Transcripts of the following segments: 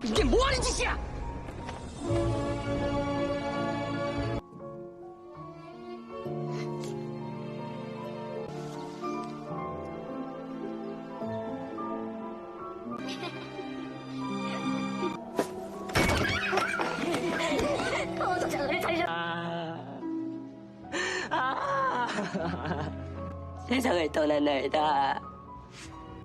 이게 뭐 하는 짓이야? 세상을 떠난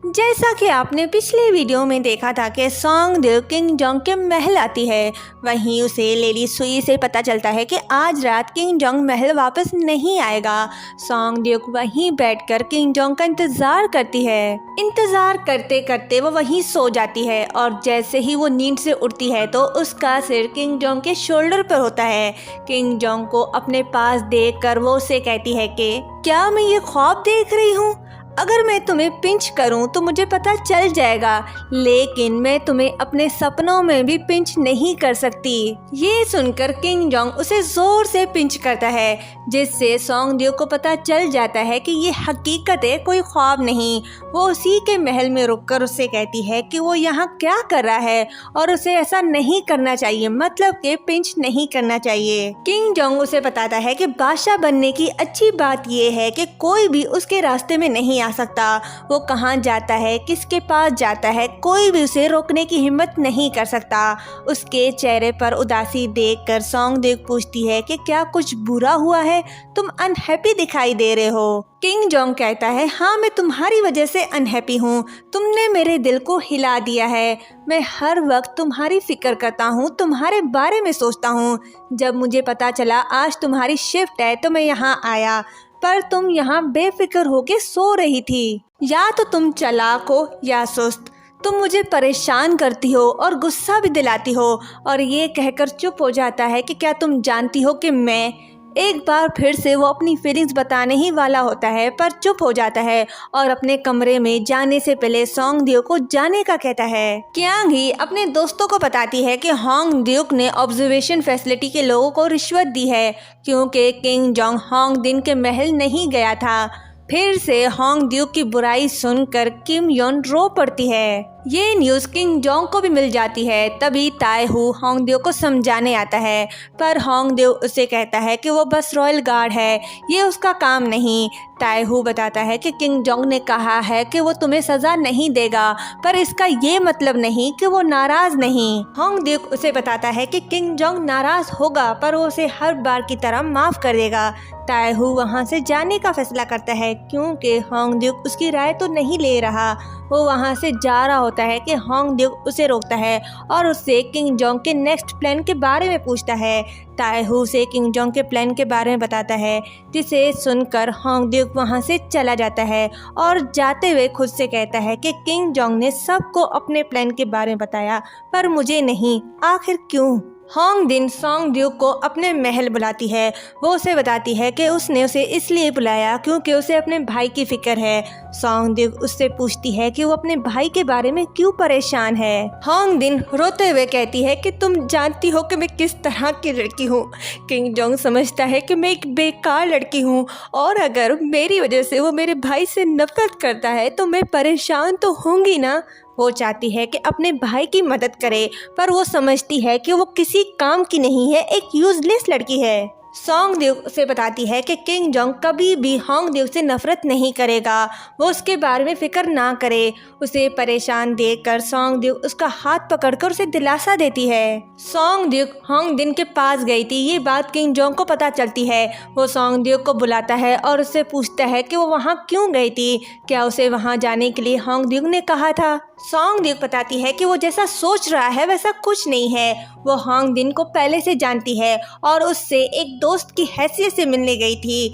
जैसा कि आपने पिछले वीडियो में देखा था कि सोंगड्यूक किंग जोंग के महल आती है, वहीं उसे लेडी सुई से पता चलता है कि आज रात किंग जोंग महल वापस नहीं आएगा। सोंगड्यूक वहीं बैठकर किंग जोंग का इंतज़ार करती है। इंतज़ार करते करते वो वहीं सो जाती है और जैसे ही वो नींद से उठती है तो उसका सिर किंग जोंग के शोल्डर पर होता है। किंग जोंग को अपने पास देखकर वो उसे कहती है कि क्या मैं ये ख्वाब देख रही हूँ? अगर मैं तुम्हें पिंच करूं तो मुझे पता चल जाएगा, लेकिन मैं तुम्हें अपने सपनों में भी पिंच नहीं कर सकती। ये सुनकर किंग जोंग उसे जोर से पिंच करता है, जिससे सोंगड्यूक को पता चल जाता है कि ये हकीकत है, कोई ख्वाब नहीं। वो उसी के महल में रुककर उससे कहती है कि वो यहाँ क्या कर रहा है और उसे ऐसा नहीं करना चाहिए, मतलब कि पिंच नहीं करना चाहिए। किंग जोंग उसे बताता है कि बादशाह बनने की अच्छी बात ये है कि कोई भी उसके रास्ते में नहीं आ सकता। वो कहाँ जाता है, किसके पास जाता है, कोई भी उसे रोकने की हिम्मत नहीं कर सकता। उसके चेहरे पर उदासी देखकर सोंगड्यूक पूछती है कि क्या कुछ बुरा हुआ है, तुम अनहैप्पी दिखाई दे रहे हो। किंग जोंग कहता है, हाँ मैं तुम्हारी वजह से अनहैप्पी हूँ, तुमने मेरे दिल को हिला दिया है। मैं हर वक्त तुम्हारी फिक्र करता हूँ, तुम्हारे बारे में सोचता हूँ। जब मुझे पता चला आज तुम्हारी शिफ्ट है तो मैं यहाँ आया, पर तुम यहाँ बेफिक्र होके सो रही थी। या तो तुम चालाक हो या सुस्त, तुम मुझे परेशान करती हो और गुस्सा भी दिलाती हो। और ये कहकर चुप हो जाता है कि क्या तुम जानती हो कि मैं। एक बार फिर से वो अपनी फीलिंग्स बताने ही वाला होता है, पर चुप हो जाता है और अपने कमरे में जाने से पहले सोंगड्यूक को जाने का कहता है। क्यांग ही अपने दोस्तों को बताती है कि होंगड्यूक ने ऑब्जर्वेशन फैसिलिटी के लोगों को रिश्वत दी है, क्योंकि किंग जोंग होंगडिन के महल नहीं गया था। फिर से होंगड्यूक की बुराई सुनकर किम योन रो पड़ती है। ये न्यूज़ किंग जोंग को भी मिल जाती है। तभी ताएहू होंगड्यूक को समझाने आता है, पर होंगड्यूक उसे कहता है कि वो बस रॉयल गार्ड है, ये उसका काम नहीं। ताएहू बताता है कि किंग जोंग ने कहा है कि वो तुम्हें सज़ा नहीं देगा, पर इसका ये मतलब नहीं कि वो नाराज़ नहीं। होंगड्यूक उसे बताता है कि किंग जोंग नाराज़ होगा, पर वो उसे हर बार की तरह माफ़ कर देगा। ताएहू वहाँ से जाने का फैसला करता है, क्योंकि होंगड्यूक उसकी राय तो नहीं ले रहा। वो वहाँ से जा रहा होता है कि होंगड्यूक उसे रोकता है और उससे किंग जोंग के नेक्स्ट प्लान के बारे में पूछता है। ताएहू से किंग जोंग के प्लान के बारे में बताता है, जिसे सुनकर होंगड्यूक वहाँ से चला जाता है और जाते हुए खुद से कहता है कि किंग जोंग ने सबको अपने प्लान के बारे में बताया, पर मुझे नहीं, आखिर क्यों? होंगडिन सोंगड्यूक को अपने महल बुलाती है। वो उसे बताती है कि उसने उसे इसलिए बुलाया क्योंकि उसे अपने भाई की फिक्र है। सोंगड्यूक उससे पूछती है कि वो अपने भाई के बारे में क्यों परेशान है। होंगडिन रोते हुए कहती है कि तुम जानती हो कि मैं किस तरह की लड़की हूँ। किंग जोंग समझता है कि मैं एक बेकार लड़की हूँ और अगर मेरी वजह से वो मेरे भाई से नफरत करता है तो मैं परेशान तो होंगी ना। वो चाहती है कि अपने भाई की मदद करे, पर वो समझती है कि वो किसी काम की नहीं है, एक यूजलेस लड़की है। सोंगड्यूक उसे बताती है कि किंग जोंग कभी भी होंगड्यूक से नफरत नहीं करेगा, वो उसके बारे में फिक्र ना करे। उसे परेशान देखकर सोंगड्यूक उसका हाथ पकड़कर उसे दिलासा देती है। सोंगड्यूक होंगडिन के पास गई थी, ये बात किंग जोंग को पता चलती है। वो सोंगड्यूक को बुलाता है और उससे पूछता है कि वो वहाँ क्यों गई थी, क्या उसे वहाँ जाने के लिए होंगड्यूक ने कहा था। सोंगड्यूक बताती है कि वो जैसा सोच रहा है वैसा कुछ नहीं है। वो होंगडिन को पहले से जानती है और उससे एक दोस्त की हैसियत से मिलने गई थी।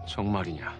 정말이냐?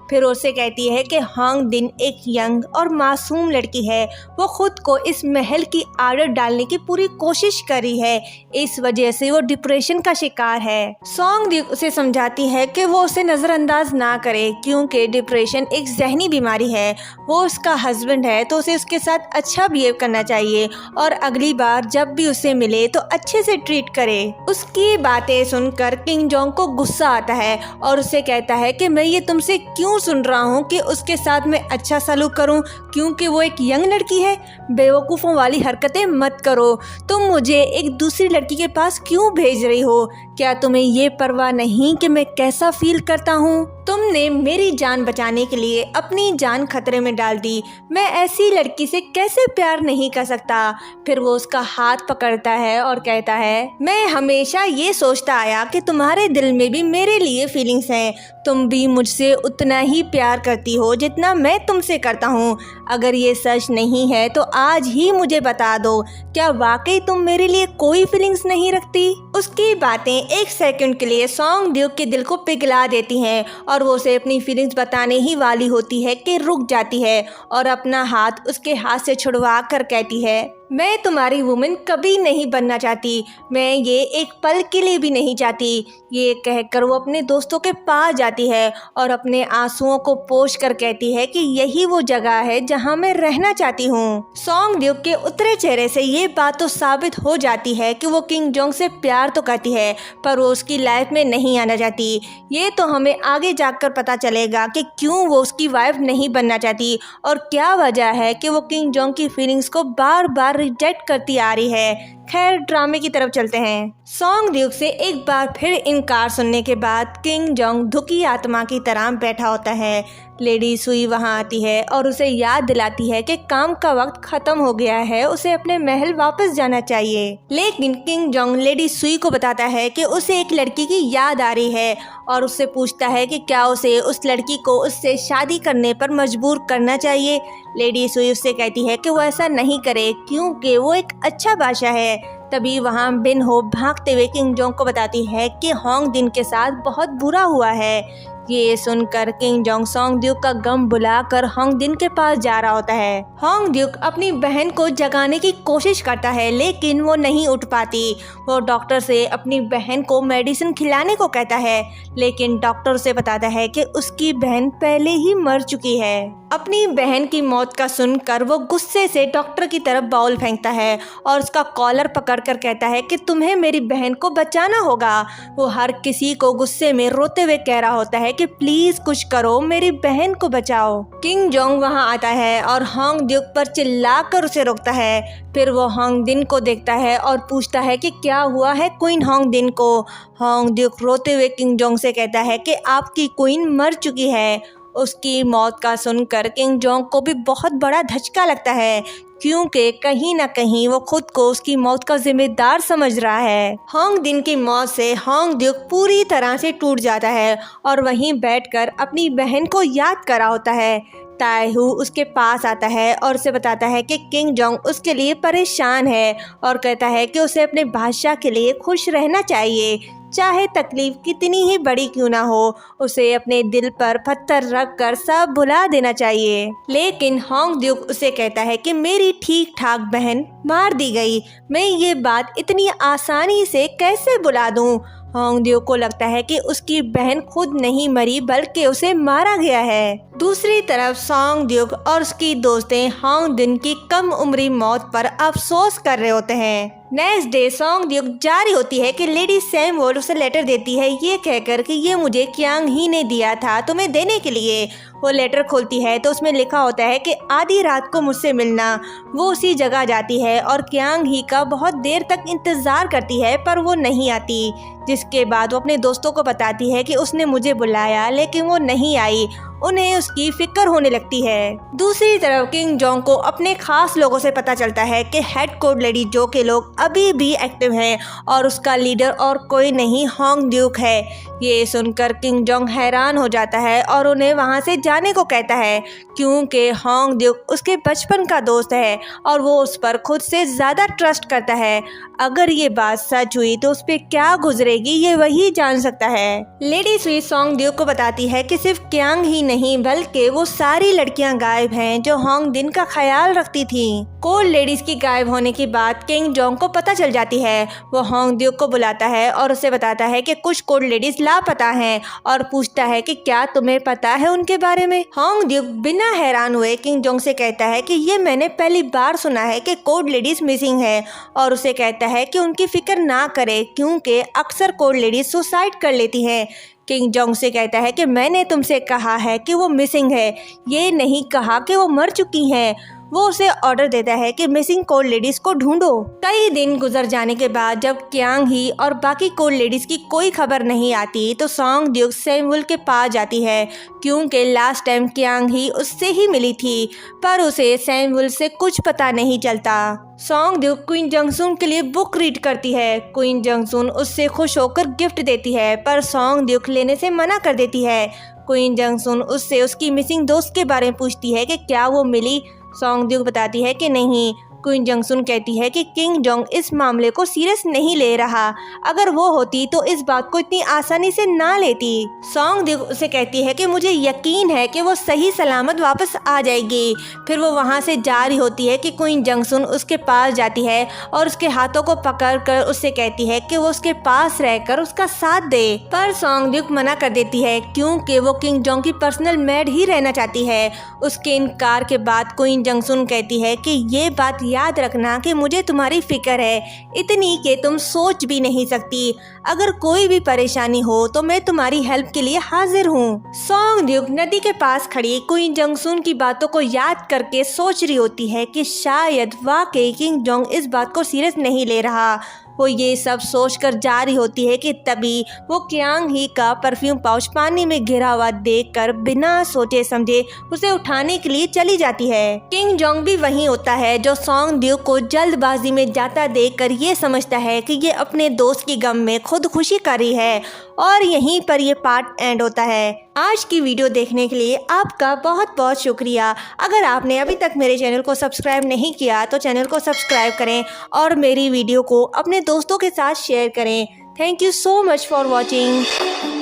फिर उसे कहती है कि होंगडिन एक यंग और मासूम लड़की है, वो खुद को इस महल की आदत डालने की पूरी कोशिश कर रही है, इस वजह से वो डिप्रेशन का शिकार है। सोंगड्यूक उसे समझाती है कि वो उसे नज़रअंदाज ना करे, क्योंकि डिप्रेशन एक जहनी बीमारी है। वो उसका हस्बैंड है तो उसे उसके साथ अच्छा बिहेव करना चाहिए और अगली बार जब भी उसे मिले तो अच्छे से ट्रीट करे। उसकी बातें सुनकर किंग जोंग को गुस्सा आता है और उसे कहता है कि मैं ये तुमसे क्यों क्यों सुन रहा हूँ कि उसके साथ मैं अच्छा सलूक करूँ क्योंकि वो एक यंग लड़की है। बेवकूफ़ों वाली हरकतें मत करो। तुम मुझे एक दूसरी लड़की के पास क्यों भेज रही हो? क्या तुम्हें ये परवाह नहीं कि मैं कैसा फील करता हूँ? तुमने मेरी जान बचाने के लिए अपनी जान खतरे में डाल दी। मैं ऐसी लड़की से कैसे प्यार नहीं कर सकता? फिर वो उसका हाथ पकड़ता है और कहता है, मैं हमेशा ये सोचता आया कि तुम्हारे दिल में भी मेरे लिए फीलिंग्स हैं। तुम भी मुझसे उतना ही प्यार करती हो जितना मैं तुमसे करता हूँ। अगर ये सच नहीं है तो आज ही मुझे बता दो, क्या वाकई तुम मेरे लिए कोई फीलिंग्स नहीं रखती? उसकी बातें एक सेकंड के लिए सॉन्ग ड्यूक के दिल को पिघला देती हैं और वो उसे अपनी फीलिंग्स बताने ही वाली होती है कि रुक जाती है और अपना हाथ उसके हाथ से छुड़वा कर कहती है, मैं तुम्हारी वुमन कभी नहीं बनना चाहती। मैं ये एक पल के लिए भी नहीं चाहती। ये कहकर वो अपने दोस्तों के पास जाती है और अपने आंसुओं को पोंछ कर कहती है कि यही वो जगह है जहां मैं रहना चाहती हूँ। सॉन्ग ड्यूक के उतरे चेहरे से ये बात तो साबित हो जाती है कि वो किंग जोंग से प्यार तो करती है पर वो उसकी लाइफ में नहीं आना चाहती। ये तो हमें आगे जाकर पता चलेगा कि क्यों वो उसकी वाइफ नहीं बनना चाहती और क्या वजह है कि वो किंग जोंग की फीलिंग्स को बार बार रिजेक्ट करती आ रही है। खैर, ड्रामे की तरफ चलते हैं। सॉन्ग ड्यूक से एक बार फिर इनकार सुनने के बाद किंग जोंग दुखी आत्मा की तरह बैठा होता है। लेडी सुई वहां आती है और उसे याद दिलाती है कि काम का वक्त खत्म हो गया है, उसे अपने महल वापस जाना चाहिए। लेकिन किंग जोंग लेडी सुई को बताता है कि उसे एक लड़की की याद आ रही है और उससे पूछता है कि क्या उसे उस लड़की को उससे शादी करने पर मजबूर करना चाहिए। लेडी सुई उससे कहती है कि वो ऐसा नहीं करे क्योंकि वो एक अच्छा बादशाह है। तभी वहाँ बिन हो भागते हुए किंग जोंग को बताती है कि होंग दिन के साथ बहुत बुरा हुआ है। ये सुनकर किंग जोंग सॉन्ग ड्यूक का गम बुलाकर होंग दिन के पास जा रहा होता है। होंग ड्यूक अपनी बहन को जगाने की कोशिश करता है लेकिन वो नहीं उठ पाती। वो डॉक्टर से अपनी बहन को मेडिसिन खिलाने को कहता है लेकिन डॉक्टर उसे बताता है कि उसकी बहन पहले ही मर चुकी है। अपनी बहन की मौत का सुनकर वो गुस्से से डॉक्टर की तरफ बाउल फेंकता है और उसका कॉलर पकड़कर कहता है कि तुम्हें मेरी बहन को बचाना होगा। वो हर किसी को गुस्से में रोते हुए कह रहा होता है कि प्लीज कुछ करो, मेरी बहन को बचाओ। किंग जोंग वहां आता है और होंग ड्यूक पर चिल्लाकर उसे रोकता है। फिर वो होंग दिन को देखता है और पूछता है कि क्या हुआ है क्वीन होंग दिन को। होंग ड्यूक रोते हुए किंग जोंग से कहता है कि आपकी क्वीन मर चुकी है। उसकी मौत का सुनकर किंग जोंग को भी बहुत बड़ा धचका लगता है क्योंकि कहीं ना कहीं वो खुद को उसकी मौत का जिम्मेदार समझ रहा है। होंग दिन की मौत से होंग ड्यूक पूरी तरह से टूट जाता है और वहीं बैठकर अपनी बहन को याद कर रहा होता है। तायहू उसके पास आता है और उसे बताता है कि किंग जोंग उसके लिए परेशान है और कहता है कि उसे अपने बादशाह के लिए खुश रहना चाहिए, चाहे तकलीफ कितनी ही बड़ी क्यों ना हो। उसे अपने दिल पर पत्थर रख कर सब भुला देना चाहिए। लेकिन होंग ड्यूक उसे कहता है कि मेरी ठीक ठाक बहन मार दी गई, मैं ये बात इतनी आसानी से कैसे भुला दूं। होंग ड्यूक को लगता है कि उसकी बहन खुद नहीं मरी बल्कि उसे मारा गया है। दूसरी तरफ सॉन्ग ड्यूक और उसकी दोस्तें होंग दिन की कम उम्री मौत पर अफसोस कर रहे होते हैं। नेक्स्ट डे सॉन्ग ड्यूक जारी होती है कि लेडी सैमुअल उसे लेटर देती है ये कहकर कि ये मुझे क्यांग ही ने दिया था तुम्हें देने के लिए। वो लेटर खोलती है तो उसमें लिखा होता है कि आधी रात को मुझसे मिलना। वो उसी जगह जाती है और क्यांग ही का बहुत देर तक इंतज़ार करती है पर वो नहीं आती, जिसके बाद वो अपने दोस्तों को बताती है कि उसने मुझे बुलाया लेकिन वो नहीं आई। उन्हें उसकी फिक्र होने लगती है। दूसरी तरफ किंग जोंग को अपने खास लोगों से पता चलता है कि हेड कोड लेडी जो के लोग अभी भी एक्टिव हैं और उसका लीडर और कोई नहीं होंग ड्यूक है। ये सुनकर किंग जोंग हैरान हो जाता है और उन्हें वहां से जाने को कहता है क्योंकि होंग ड्यूक उसके बचपन का दोस्त है और वो उस पर खुद से ज़्यादा ट्रस्ट करता है। अगर ये बात सच हुई तो उस पर क्या गुजरेगी ये वही जान सकता है। लेडी सुई सॉन्ग ड्यूक को बताती है कि सिर्फ क्यांग ही नहीं बल्कि वो सारी लड़कियां गायब हैं जो होंग दिन का ख्याल रखती थी। कोल्ड लेडीज की गायब होने की बात किंग जोंग को पता चल जाती है। वो होंग ड्यूक को बुलाता है और उसे बताता है कि कुछ कोल्ड लेडीज लापता हैं और पूछता है कि क्या तुम्हें पता है उनके बारे में। होंग ड्यूक बिना हैरान हुए किंग जोंग से कहता है कि ये मैंने पहली बार सुना है कि कोल्ड लेडीज मिसिंग है और उसे कहता है कि उनकी फिक्र ना करे क्योंकि अक्सर कोल्ड लेडीज सुसाइड कर लेती हैं। किंग जोंग से कहता है कि मैंने तुमसे कहा है कि वो मिसिंग है, ये नहीं कहा कि वो मर चुकी हैं। वो उसे ऑर्डर देता है कि मिसिंग कोल लेडीज को ढूंढो। कई दिन गुजर जाने के बाद जब क्यांग ही और बाकी कोल लेडीज की कोई खबर नहीं आती तो सॉन्ग ड्यूक सैमुअल के पास जाती है, क्योंकि लास्ट टाइम क्यांग ही उससे ही मिली थी, पर उसे सैमुअल से कुछ पता नहीं चलता। सॉन्ग ड्यूक क्वीन जंगसुन के लिए बुक रीड करती है। क्वीन जंगसुन उससे खुश होकर गिफ्ट देती है, पर सॉन्ग ड्यूक लेने से मना कर देती है। क्वीन जंगसुन उससे उसकी मिसिंग दोस्त के बारे में पूछती है कि क्या वो मिली। सॉन्ग ड्यूक बताती है कि नहीं। क्वीन जंगसुन कहती है कि किंग जोंग इस मामले को सीरियस नहीं ले रहा, अगर वो होती तो इस बात को इतनी आसानी से ना लेती। सॉन्ग ड्यूक उसे कहती है कि मुझे यकीन है कि वो सही सलामत वापस आ जाएगी। फिर वो वहाँ से जा रही होती है कि क्वीन जंगसुन उसके पास जाती है और उसके हाथों को पकड़कर उससे कहती है कि वो उसके पास रहकर उसका साथ दे, पर सॉन्ग ड्यूक मना कर देती है क्योंकि वो किंग जोंग की पर्सनल मेड ही रहना चाहती है। उसके इनकार के बाद क्वीन जंगसुन कहती है कि ये बात याद रखना कि मुझे तुम्हारी फिक्र है, इतनी कि तुम सोच भी नहीं सकती। अगर कोई भी परेशानी हो तो मैं तुम्हारी हेल्प के लिए हाजिर हूँ। सॉन्ग ड्यूक नदी के पास खड़ी क्वीन जंगसुन की बातों को याद करके सोच रही होती है कि शायद वाकई किंग जोंग इस बात को सीरियस नहीं ले रहा। वो ये सब सोचकर जा रही होती है कि तभी वो क्यांग ही का परफ्यूम पाउच पानी में गिरा हुआ देखकर बिना सोचे समझे उसे उठाने के लिए चली जाती है। किंग जोंग भी वहीं होता है, जो सॉन्ग ड्यूक को जल्दबाजी में जाता देखकर ये समझता है कि ये अपने दोस्त की गम में खुद खुशी कर रही है। और यहीं पर ये पार्ट एंड होता है। आज की वीडियो देखने के लिए आपका बहुत बहुत शुक्रिया। अगर आपने अभी तक मेरे चैनल को सब्सक्राइब नहीं किया तो चैनल को सब्सक्राइब करें और मेरी वीडियो को अपने दोस्तों के साथ शेयर करें। Thank you so much for watching.